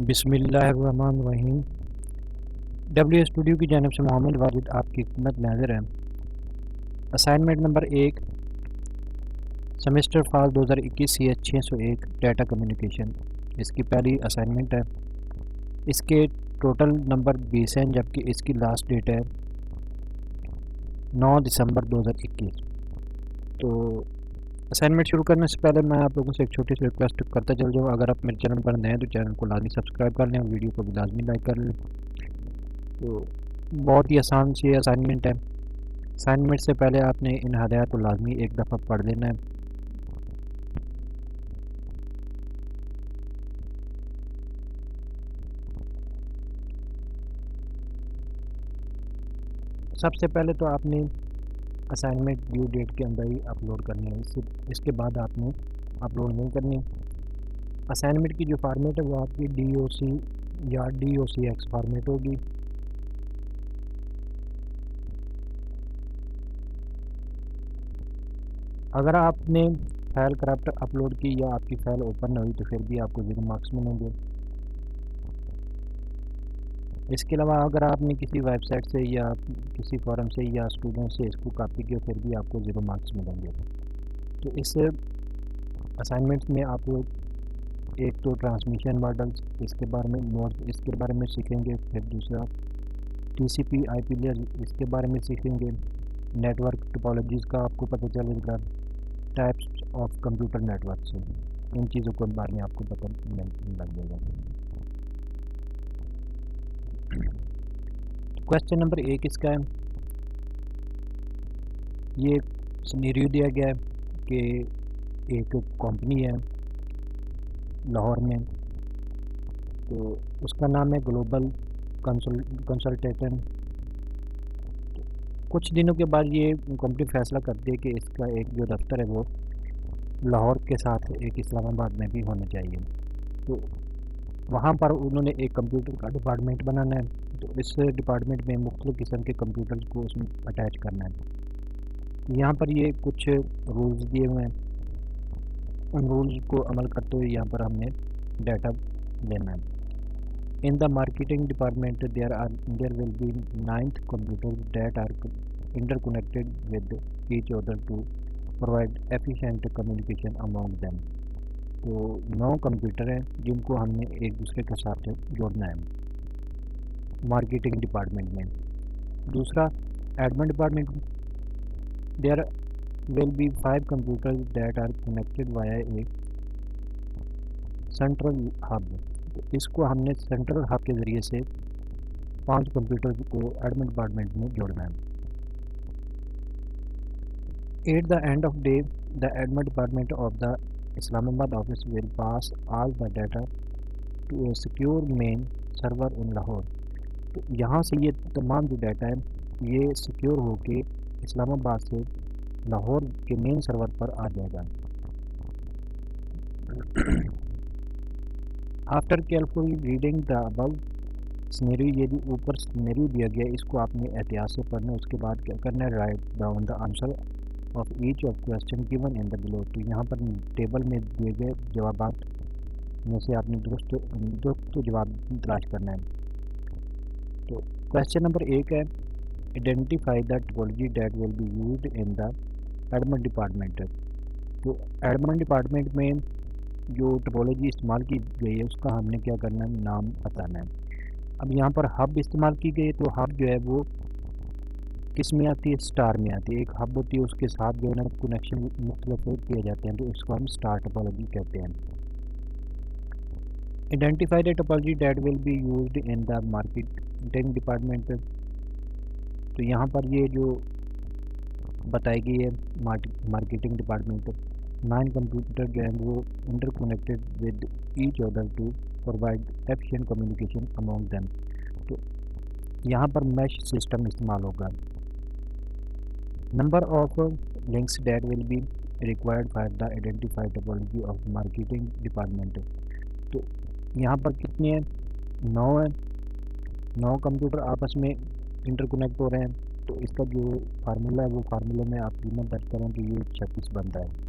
बिस्मिल्लाहिर्रहमानिर्रहीम। W studio की जानिब से मोहम्मद वाजिद आपकी खिदमत में हाजिर है। असाइनमेंट नंबर 1 सेमेस्टर फाल 2021 CS 601 डाटा कम्युनिकेशन, इसकी पहली असाइनमेंट है। इसके टोटल नंबर 20 हैं, जबकि इसकी लास्ट डेट है 9 दिसंबर 2021। तो असाइनमेंट शुरू करने से पहले मैं आप लोगों से एक छोटी सी रिक्वेस्ट करता चल जाऊँ। अगर आप मेरे चैनल पर नए हैं तो चैनल को लाजमी सब्सक्राइब कर लें और वीडियो को भी लाजमी लाइक कर लें। तो बहुत ही आसान सी असाइनमेंट है। असाइनमेंट से पहले आपने इन हदायत को लाजमी एक दफ़ा पढ़ लेना है। सबसे पहले तो आपने असाइनमेंट ड्यू डेट के अंदर ही अपलोड करनी है, इसके बाद आपने अपलोड नहीं करनी। असाइनमेंट की जो फार्मेट है वो आपकी DOC या DOCX फार्मेट होगी। अगर आपने फाइल करप्ट अपलोड की या आपकी फ़ाइल ओपन न हुई तो फिर भी आपको 0 मार्क्स मिलेंगे। इसके अलावा अगर आपने किसी वेबसाइट से या किसी फोरम से या स्टूडेंट से इसको कॉपी किया फिर भी आपको 0 मार्क्स मिलेंगे। तो इस असाइनमेंट में आपको एक तो ट्रांसमिशन मॉडल्स इसके बारे में नोट इसके बारे में सीखेंगे, फिर दूसरा TCP IP लेयर इसके बारे में सीखेंगे, नेटवर्क टोपोलॉजीज़ का आपको पता चलेगा, टाइप्स ऑफ कंप्यूटर नेटवर्क से इन चीज़ों के बारे में आपको पता लग जाएगा। क्वेश्चन नंबर 1 इसका है। ये सिनेरियो दिया गया है कि एक कंपनी है लाहौर में, तो उसका नाम है ग्लोबल कंसल्टेंट। कुछ दिनों के बाद ये कंपनी फैसला करती है कि इसका एक जो दफ्तर है वो लाहौर के साथ एक इस्लामाबाद में भी होना चाहिए। तो वहाँ पर उन्होंने एक कंप्यूटर का डिपार्टमेंट बनाना है। तो इस डिपार्टमेंट में मुख्तलिफ़ किस्म के कंप्यूटर को उसमें अटैच करना है। यहाँ पर ये कुछ रूल्स दिए हुए हैं, उन रूल्स को अमल करते हुए यहाँ पर हमने डाटा लेना है। In the marketing department, there will be 9 computers that are interconnected with each other to provide efficient communication among them. तो 9 कंप्यूटर हैं जिनको हमने एक दूसरे के साथ जोड़ना है मार्केटिंग डिपार्टमेंट में। दूसरा admin department, there will be 5 computers that are connected via a central hub. इसको हमने सेंट्रल हब के ज़रिए से 5 कंप्यूटर को एडमिन डिपार्टमेंट में जोड़ना है। At the end of day the admin department of the Islamabad office will pass all the data to a secure main server in Lahore. तो यहाँ से ये तमाम जो डाटा है ये सिक्योर होके इस्लामाबाद से लाहौर के मेन सर्वर पर आ जाएगा। After careful reading the above scenario, ये जो ऊपर सिनेरियो दिया गया इसको आपने एहतियात से पढ़ना। उसके बाद क्या करना है, write down the answer of each of question given in the below. तो यहाँ पर टेबल में दिए गए जवाबात में से आपने दुरुस्त जवाब तलाश करना है। तो क्वेश्चन नंबर 1 है, identify the topology that will be used in the admin department. तो एडमिन डिपार्टमेंट में जो टोपोलॉजी इस्तेमाल की गई है उसका हमने क्या करना है, नाम बताना है। अब यहाँ पर हब इस्तेमाल की गई है, तो हब जो है वो किस में आती है, स्टार में आती है। एक हब होती है उसके साथ जो है ना कनेक्शन मुख्तलिफ किए जाते हैं, तो इसको हम स्टार टोपोलॉजी कहते हैं। Identify the topology that will be used in the marketing department. तो यहाँ पर ये जो बताई गई है मार्केटिंग डिपार्टमेंट, 9 कंप्यूटर जो हैं वो interconnected with each other to provide efficient communication among them. तो यहाँ पर मैश सिस्टम इस्तेमाल होगा। Number of links that will be required for the identified topology of marketing department. तो यहाँ पर कितने हैं, 9 हैं। 9 कंप्यूटर आपस में इंटरकनेक्ट हो रहे हैं। तो इसका जो फार्मूला है वो फार्मूले में आप कीमत दर्ज करें तो ये 36 बनता है।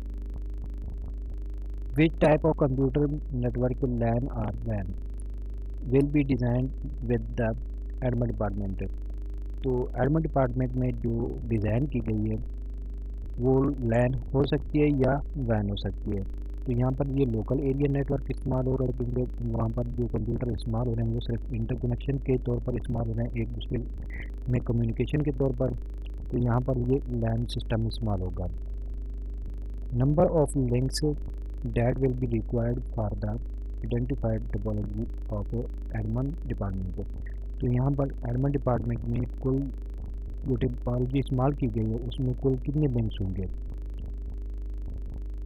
Which type of computer network LAN or वैन। Will be design with the admin department. तो एडमिन डिपार्टमेंट में जो डिज़ाइन की गई है वो लैन हो सकती है या वैन हो सकती है। तो यहाँ पर ये लोकल एरिया नेटवर्क इस्तेमाल हो रहा है, क्योंकि वहाँ पर जो कंप्यूटर इस्तेमाल हो रहे हैं वो सिर्फ इंटरकनेक्शन के तौर पर इस्तेमाल हो रहे हैं, एक दूसरे में कम्युनिकेशन के तौर पर। तो यहाँ पर ये लैन सिस्टम इस्तेमाल होगा। Number of links that will be required for the identified topology of admin department. तो यहाँ पर एडमिन डिपार्टमेंट में कुल जो टेक्नोलॉजी इस्तेमाल की गई है उसमें कुल कितने लिंक्स होंगे।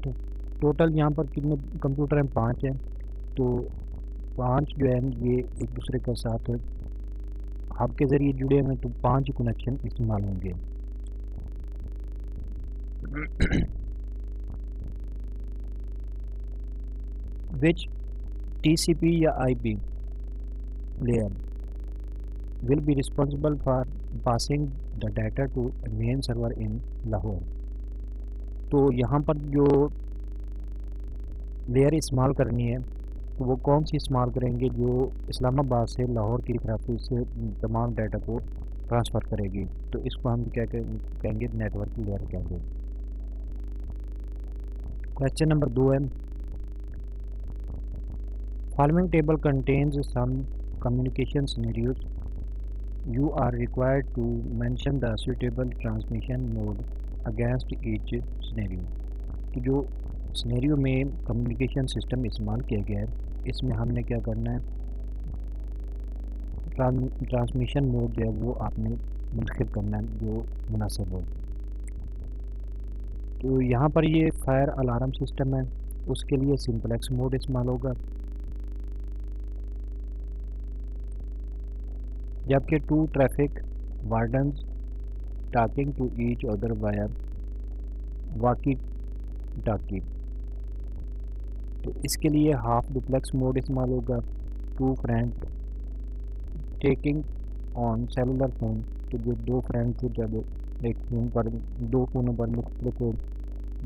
तो टोटल यहाँ पर कितने कंप्यूटर हैं, 5 हैं। तो 5 जो है ये एक दूसरे के साथ हब के ज़रिए जुड़े हुए हैं, तो 5 कनेक्शन इस्तेमाल होंगे। विच TCP या IP layer will be responsible for passing the data to main server in Lahore। तो यहाँ पर जो लेयर इस्तेमाल करनी है तो वो कौन सी इस्तेमाल करेंगे, जो इस्लामाबाद से लाहौर की तरफ से तमाम डाटा को ट्रांसफ़र करेगी। तो इसको हम क्या कहेंगे, नेटवर्क लेयर कहेंगे। क्वेश्चन नंबर 2 है, following table contains some communication scenarios you are required to mention the suitable transmission mode against each scenario। तो जो सिनेरियो में कम्युनिकेशन सिस्टम इस्तेमाल किया गया है इसमें हमने क्या करना है, ट्रांसमिशन मोड जो है वो आपने मुंतखब करना है जो मुनासिब हो। तो यहाँ पर ये फायर अलार्म सिस्टम है, उसके लिए सिंपलेक्स मोड इस्तेमाल होगा। जबकि 2 traffic wardens talking to each other via walkie talkie, तो इसके लिए हाफ डुप्लेक्स मोड इस्तेमाल होगा। 2 friend taking on cellular phone, तो जो 2 फ्रेंड्स जब एक फ़ोन पर 2 फ़ोनों पर मुख्तलिफ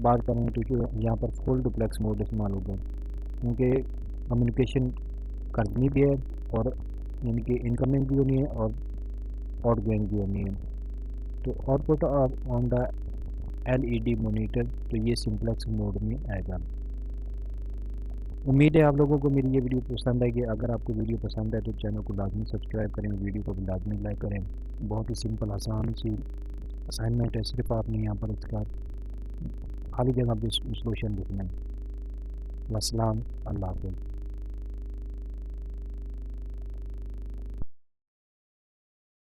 बात करेंगे तो जो यहाँ पर फुल डुप्लेक्स मोड इस्तेमाल होगा, क्योंकि कम्युनिकेशन करनी भी है और इनकी इनकमिंग भी होनी है और आउटगोइंग भी होनी है। तो output on the LED monitor, तो ये सिंपलेक्स मोड में आएगा। उम्मीद है आप लोगों को मेरी ये वीडियो पसंद आएगी। अगर आपको वीडियो पसंद है तो चैनल को लाजमी सब्सक्राइब करें, वीडियो को भी लाजमी लाइक करें। बहुत ही सिंपल आसान सी असाइनमेंट है, सिर्फ आपने यहाँ पर इसका खाली जगह पे सोल्यूशन लिखना है। वस्सलाम, अल्लाह हाफ़िज़।